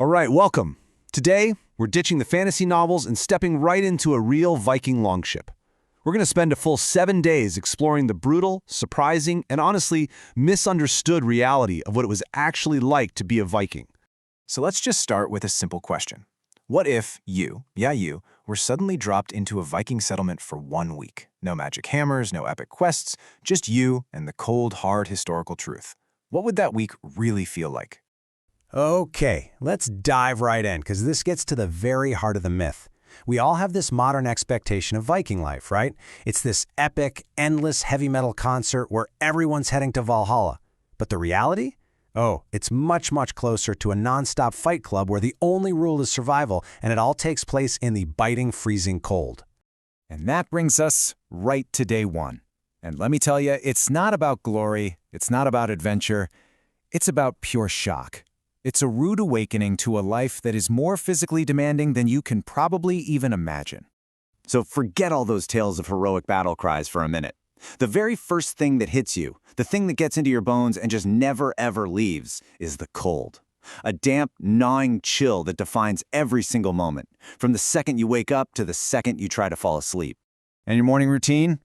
All right, welcome. Today, we're ditching the fantasy novels and stepping right into a real Viking longship. We're going to spend a full 7 days exploring the brutal, surprising, and honestly misunderstood reality of what it was actually like to be a Viking. So let's just start with a simple question. What if you, were suddenly dropped into a Viking settlement for 1 week? No magic hammers, no epic quests, just you and the cold, hard historical truth. What would that week really feel like? Okay, let's dive right in, because this gets to the very heart of the myth. We all have this modern expectation of Viking life, right? It's this epic, endless heavy metal concert where everyone's heading to Valhalla. But the reality? Oh, it's much, much closer to a non-stop fight club where the only rule is survival, and it all takes place in the biting, freezing cold. And that brings us right to day one. And let me tell you, it's not about glory, it's not about adventure, it's about pure shock. It's a rude awakening to a life that is more physically demanding than you can probably even imagine. So forget all those tales of heroic battle cries for a minute. The very first thing that hits you, the thing that gets into your bones and just never ever leaves, is the cold. A damp, gnawing chill that defines every single moment, from the second you wake up to the second you try to fall asleep. And your morning routine?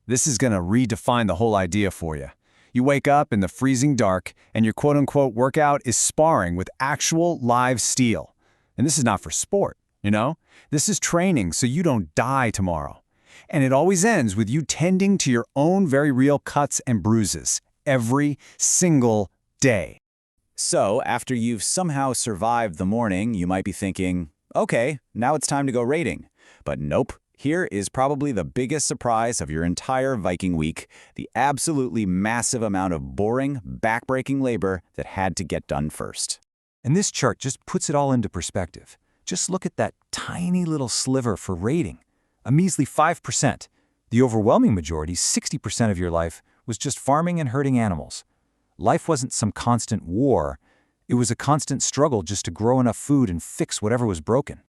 This is going to redefine the whole idea for you. You wake up in the freezing dark, and your quote-unquote workout is sparring with actual live steel. And this is not for sport, This is training so you don't die tomorrow. And it always ends with you tending to your own very real cuts and bruises every single day. So, after you've somehow survived the morning, you might be thinking, okay, now it's time to go raiding. But nope. Here is probably the biggest surprise of your entire Viking week, the absolutely massive amount of boring, backbreaking labor that had to get done first. And this chart just puts it all into perspective. Just look at that tiny little sliver for raiding. A measly 5%. The overwhelming majority, 60% of your life, was just farming and herding animals. Life wasn't some constant war. It was a constant struggle just to grow enough food and fix whatever was broken.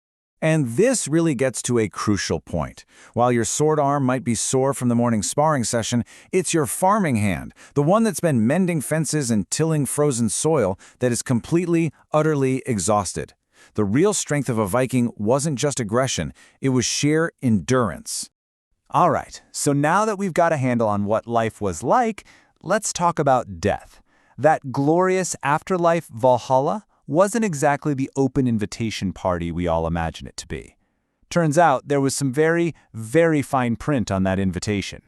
And this really gets to a crucial point. While your sword arm might be sore from the morning sparring session, it's your farming hand, the one that's been mending fences and tilling frozen soil, that is completely, utterly exhausted. The real strength of a Viking wasn't just aggression, it was sheer endurance. All right, so now that we've got a handle on what life was like, let's talk about death. That glorious afterlife Valhalla wasn't exactly the open invitation party we all imagine it to be. Turns out there was some very, very fine print on that invitation.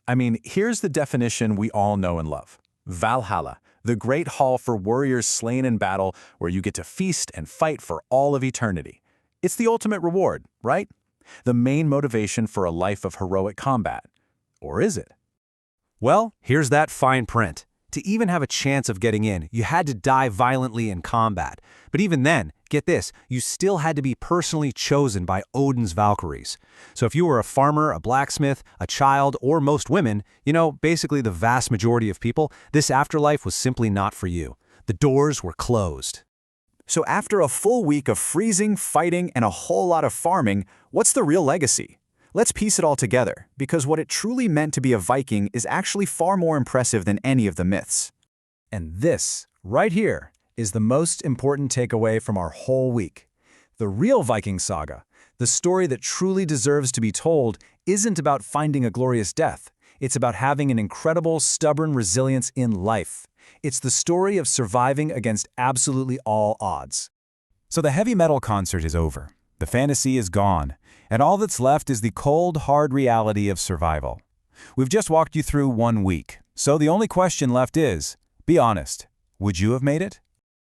I mean, here's the definition we all know and love. Valhalla, the great hall for warriors slain in battle where you get to feast and fight for all of eternity. It's the ultimate reward, right? The main motivation for a life of heroic combat. Or is it? Well, here's that fine print. To even have a chance of getting in, you had to die violently in combat. But even then, get this, you still had to be personally chosen by Odin's Valkyries. So if you were a farmer, a blacksmith, a child, or most women, basically the vast majority of people, this afterlife was simply not for you. The doors were closed. So after a full week of freezing, fighting, and a whole lot of farming, what's the real legacy? Let's piece it all together, because what it truly meant to be a Viking is actually far more impressive than any of the myths. And this, right here, is the most important takeaway from our whole week. The real Viking saga, the story that truly deserves to be told, isn't about finding a glorious death. It's about having an incredible, stubborn resilience in life. It's the story of surviving against absolutely all odds. So the heavy metal concert is over. The fantasy is gone. And all that's left is the cold, hard reality of survival. We've just walked you through 1 week, so the only question left is, be honest, would you have made it?